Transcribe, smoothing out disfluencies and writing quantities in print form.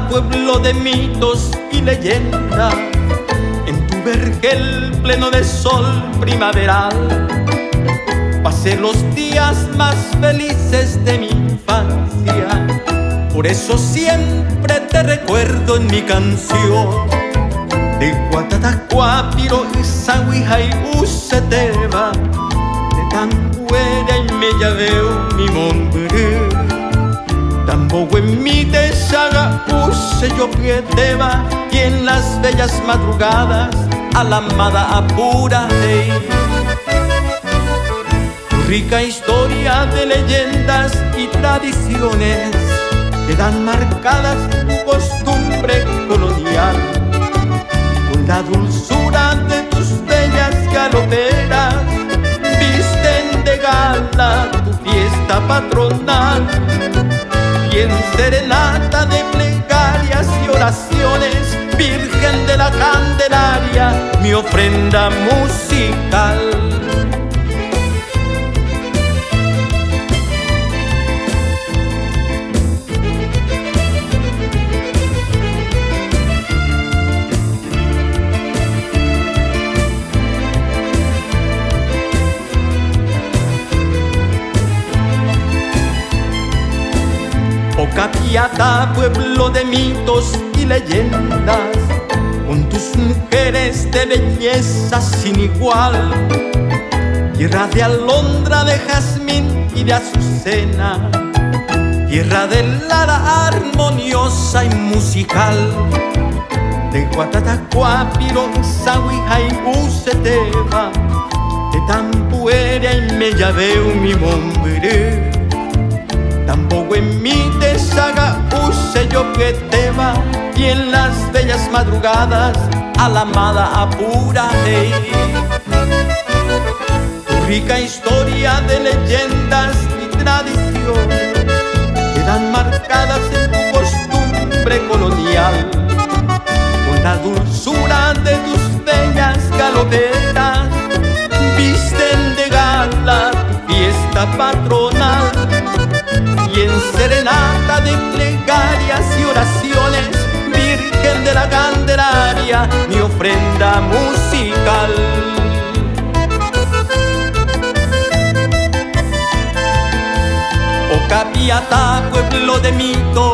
Capiatá, pueblo de mitos y leyendas, en tu vergel pleno de sol primaveral, pasé los días más felices de mi infancia. Por eso siempre te recuerdo en mi canción. De Guatatacuapiro y Sahuija y Useteba, de Tanguera y Mellaveo mi nombre. Tampoco en mi desaga use yo piedeba, y en las bellas madrugadas a la amada apura hey. Tu rica historia de leyendas y tradiciones quedan marcadas en tu costumbre colonial, con la dulzura de tus bellas galoperas, visten de gala tu fiesta patronal. Y en serenata de plegarias y oraciones, Virgen de la Candelaria, mi ofrenda musical. Capiatá, pueblo de mitos y leyendas, con tus mujeres de belleza sin igual, tierra de alondra, de jazmín y de azucena, tierra de lara armoniosa y musical. De Guatatacuapiro, Sahuija y Useteba, de Tampuera y Mellaveo mi nombre. Tampoco en mi desaga use yo piedeba, y en las bellas madrugadas a la amada apura hey. Tu rica historia de leyendas y tradiciones quedan marcadas en tu costumbre colonial, con la dulzura de tus bellas galoperas, visten de gala tu fiesta patronal. Y en serenata de plegarias y oraciones, Virgen de la Candelaria, mi ofrenda musical. Oh Capiatá, pueblo de mitos